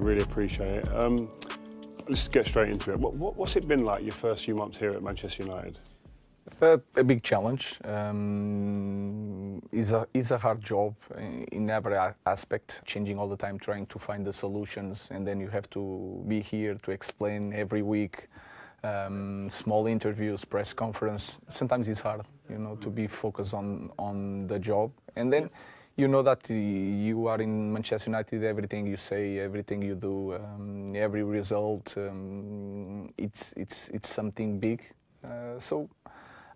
really appreciate it. Let's get straight into it. What's it been like your first few months here at Manchester United? A big challenge. Is a hard job in every aspect, changing all the time, trying to find the solutions, and then you have to be here to explain every week. Small interviews, press conference. Sometimes it's hard, to be focused on the job, and then you know that you are in Manchester United. Everything you say, everything you do, every result, it's something big. So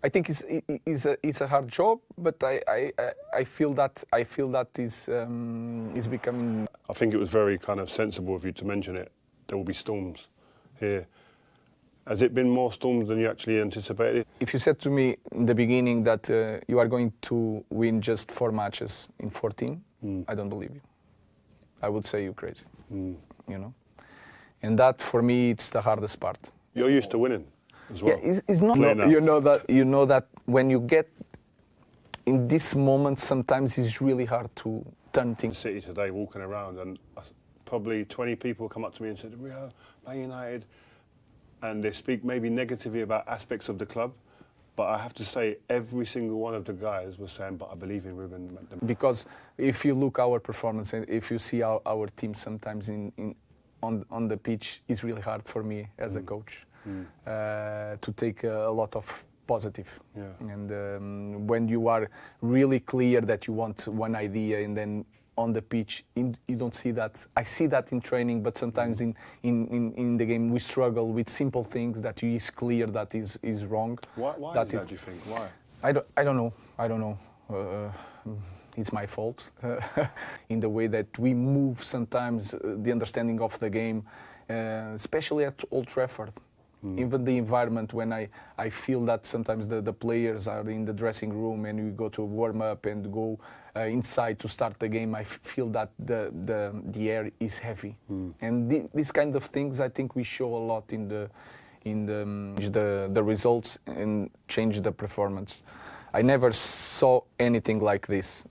I think it's a hard job, but I feel that is becoming. I think it was very kind of sensible of you to mention it. There will be storms here. Has it been more storms than you actually anticipated? If you said to me in the beginning that you are going to win just 4 matches in 14, I don't believe you. I would say you're crazy. And that for me it's the hardest part. You're used to winning as well. Yeah, it's not. You know that when you get in this moment, sometimes it's really hard to turn things. City today, walking around, and probably 20 people come up to me and said, "Rio, Man United," and they speak maybe negatively about aspects of the club. But I have to say, every single one of the guys was saying, "But I believe in Ruben." Because if you look our performance, and if you see our team sometimes on the pitch, it's really hard for me as a coach to take a lot of positive. Yeah. And when you are really clear that you want one idea, and then on the pitch, you don't see that. I see that in training, but sometimes in the game we struggle with simple things that is clear that is wrong. Why is that, do you think? Why? I don't know. It's my fault in the way that we move sometimes, the understanding of the game, especially at Old Trafford. Even the environment, when I feel that sometimes the players are in the dressing room and we go to warm up and go inside to start the game, I feel that the air is heavy. And these kind of things, I think we show a lot in the results and change the performance. I never saw anything like this,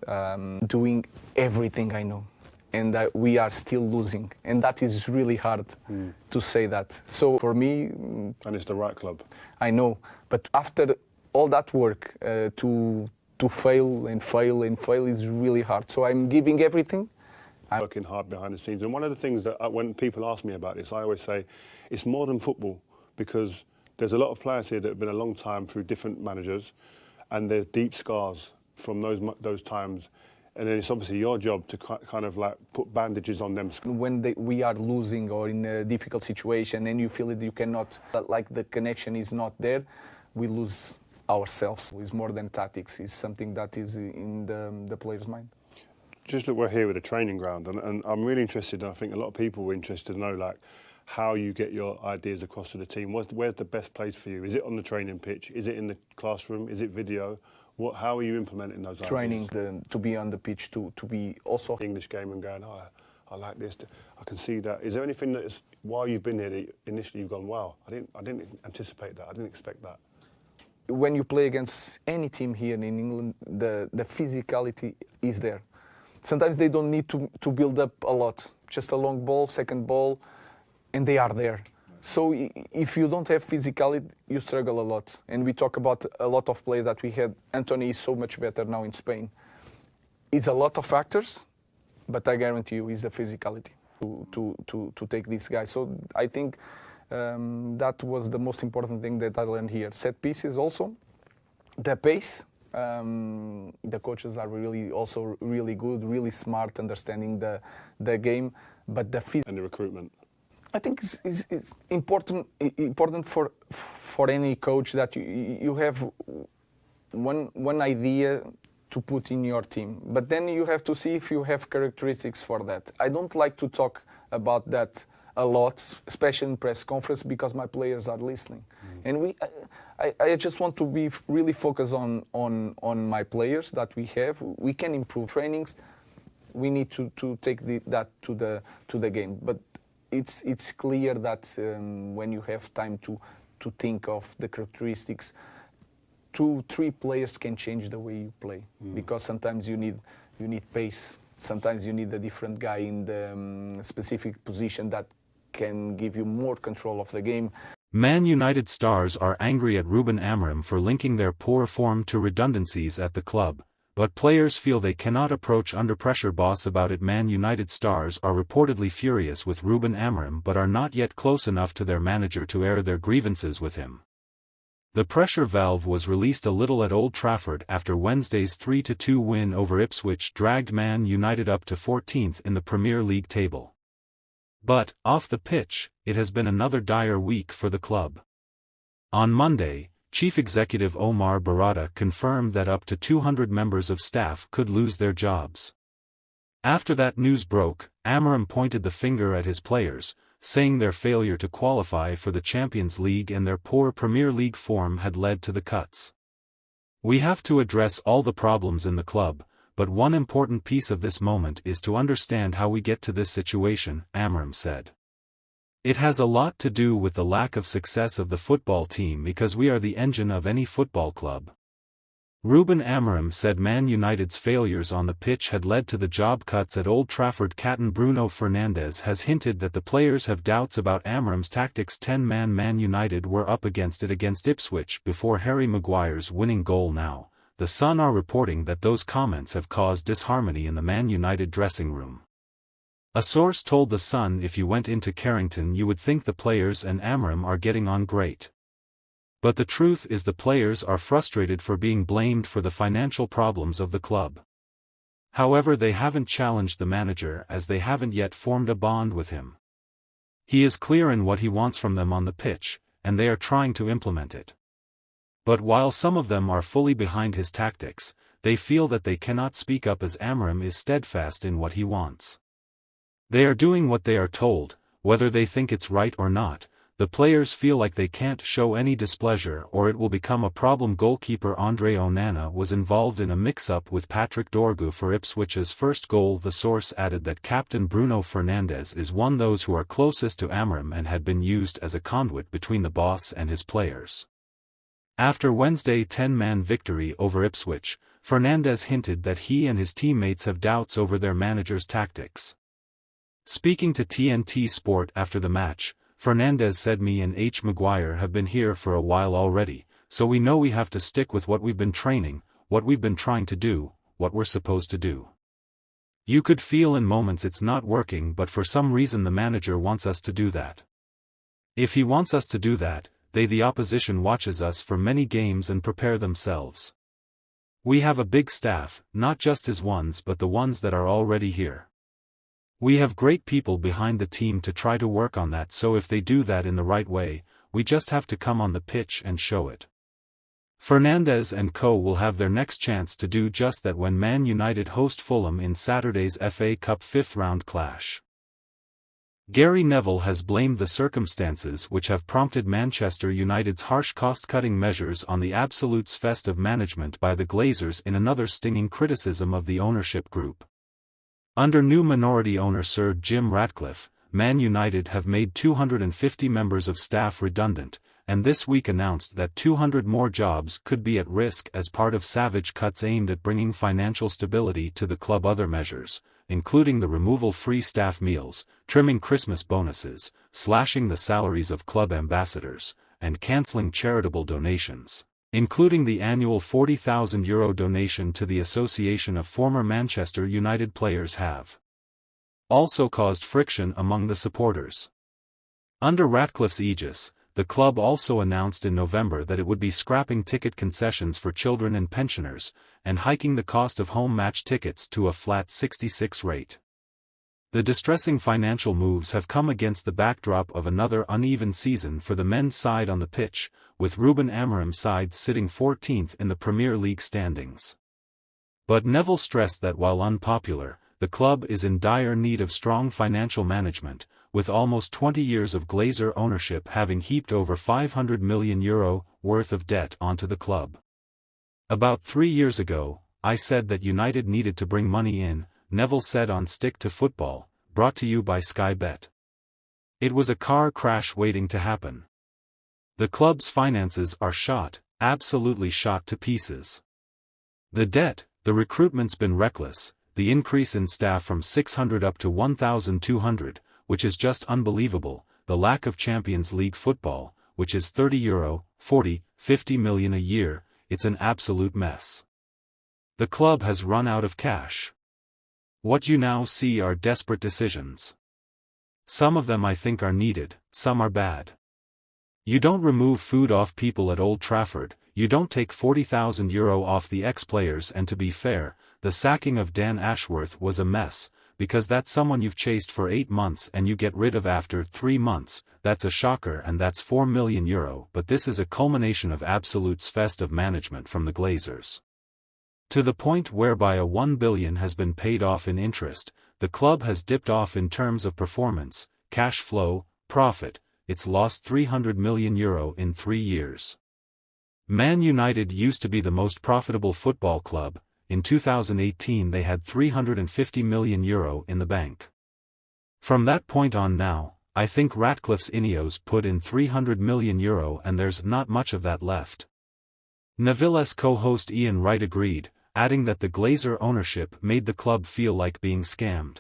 doing everything I know. And we are still losing, and that is really hard to say that. So for me, and it's the right club. I know, but after all that work, to fail and fail and fail is really hard. So I'm giving everything. I'm working hard behind the scenes, and one of the things that when people ask me about this, I always say it's more than football, because there's a lot of players here that have been a long time through different managers, and there's deep scars from those times. And then it's obviously your job to kind of like put bandages on them. When we are losing or in a difficult situation and you feel that you cannot, like the connection is not there, we lose ourselves. It's more than tactics. It's something that is in the player's mind. Just that we're here with a training ground, and I'm really interested, and I think a lot of people were interested to know like how you get your ideas across to the team. Where's the best place for you? Is it on the training pitch? Is it in the classroom? Is it video? How are you implementing those training ideas? To be on the pitch, to be also the English game and going, oh, I like this, I can see that. Is there anything that is, while you've been here, that initially you've gone, wow, I didn't anticipate that, I didn't expect that? When you play against any team here in England, the physicality is there. Sometimes they don't need to build up a lot, just a long ball, second ball, and they are there. So if you don't have physicality, you struggle a lot. And we talk about a lot of players that we had. Anthony is so much better now in Spain. It's a lot of factors, but I guarantee you it's the physicality to take this guy. So I think that was the most important thing that I learned here. Set pieces also, the pace. The coaches are also really good, really smart, understanding the game, but the and the recruitment. I think it's important for any coach that you have one idea to put in your team, but then you have to see if you have characteristics for that. I don't like to talk about that a lot, especially in press conference, because my players are listening. And I just want to be really focused on my players that we have. We can improve trainings. We need to take that to the game, but it's clear that when you have time to think of the characteristics, 2-3 players can change the way you play, because sometimes you need pace, Sometimes you need a different guy in the specific position that can give you more control of the game. Man United stars are angry at Ruben Amorim for linking their poor form to redundancies at the club, but players feel they cannot approach under-pressure boss about it. Man United stars are reportedly furious with Ruben Amorim but are not yet close enough to their manager to air their grievances with him. The pressure valve was released a little at Old Trafford after Wednesday's 3-2 win over Ipswich dragged Man United up to 14th in the Premier League table. But, off the pitch, it has been another dire week for the club. On Monday, Chief Executive Omar Barada confirmed that up to 200 members of staff could lose their jobs. After that news broke, Amorim pointed the finger at his players, saying their failure to qualify for the Champions League and their poor Premier League form had led to the cuts. "We have to address all the problems in the club, but one important piece of this moment is to understand how we get to this situation," Amorim said. "It has a lot to do with the lack of success of the football team because we are the engine of any football club." Ruben Amorim said Man United's failures on the pitch had led to the job cuts at Old Trafford. Captain Bruno Fernandes has hinted that the players have doubts about Amorim's tactics. 10-man Man United were up against it against Ipswich before Harry Maguire's winning goal. Now, The Sun are reporting that those comments have caused disharmony in the Man United dressing room. A source told The Sun if you went into Carrington you would think the players and Amorim are getting on great. But the truth is the players are frustrated for being blamed for the financial problems of the club. However, they haven't challenged the manager as they haven't yet formed a bond with him. He is clear in what he wants from them on the pitch, and they are trying to implement it. But while some of them are fully behind his tactics, they feel that they cannot speak up as Amorim is steadfast in what he wants. They are doing what they are told, whether they think it's right or not. The players feel like they can't show any displeasure or it will become a problem. Goalkeeper Andre Onana was involved in a mix-up with Patrick Dorgu for Ipswich's first goal. The source added that captain Bruno Fernandes is one of those who are closest to Amorim and had been used as a conduit between the boss and his players. After Wednesday's 10-man victory over Ipswich, Fernandes hinted that he and his teammates have doubts over their manager's tactics. Speaking to TNT Sport after the match, Fernandes said, "Me and Maguire have been here for a while already, so we know we have to stick with what we've been training, what we've been trying to do, what we're supposed to do. You could feel in moments it's not working, but for some reason the manager wants us to do that. If he wants us to do that, the opposition watches us for many games and prepare themselves. We have a big staff, not just his ones but the ones that are already here. We have great people behind the team to try to work on that, so if they do that in the right way, we just have to come on the pitch and show it." Fernandes and co will have their next chance to do just that when Man United host Fulham in Saturday's FA Cup fifth-round clash. Gary Neville has blamed the circumstances which have prompted Manchester United's harsh cost-cutting measures on the absolute fest of management by the Glazers in another stinging criticism of the ownership group. Under new minority owner Sir Jim Ratcliffe, Man United have made 250 members of staff redundant, and this week announced that 200 more jobs could be at risk as part of savage cuts aimed at bringing financial stability to the club. Other measures, including the removal of free staff meals, trimming Christmas bonuses, slashing the salaries of club ambassadors, and cancelling charitable donations, including the annual €40,000 donation to the Association of Former Manchester United Players, have also caused friction among the supporters. Under Ratcliffe's aegis, the club also announced in November that it would be scrapping ticket concessions for children and pensioners, and hiking the cost of home match tickets to a flat 66 rate. The distressing financial moves have come against the backdrop of another uneven season for the men's side on the pitch, with Ruben Amorim's side sitting 14th in the Premier League standings. But Neville stressed that while unpopular, the club is in dire need of strong financial management, with almost 20 years of Glazer ownership having heaped over €500 million worth of debt onto the club. "About 3 years ago, I said that United needed to bring money in," Neville said on Stick to Football, brought to you by Sky Bet. "It was a car crash waiting to happen. The club's finances are shot, absolutely shot to pieces. The debt, the recruitment's been reckless, the increase in staff from 600 up to 1,200, which is just unbelievable, the lack of Champions League football, which is €30, 40, 50 million a year, it's an absolute mess. The club has run out of cash. What you now see are desperate decisions. Some of them I think are needed, some are bad. You don't remove food off people at Old Trafford, you don't take €40,000 off the ex-players, and to be fair, the sacking of Dan Ashworth was a mess, because that's someone you've chased for 8 months and you get rid of after 3 months, that's a shocker, and that's €4 million, but this is a culmination of absolute fest of management from the Glazers. To the point whereby a €1 billion has been paid off in interest, the club has dipped off in terms of performance, cash flow, profit, it's lost €300 million in 3 years. Man United used to be the most profitable football club. In 2018 they had €350 million in the bank. From that point on now, I think Ratcliffe's Ineos put in €300 million and there's not much of that left. Neville's co-host Ian Wright agreed, adding that the Glazer ownership made the club feel like being scammed.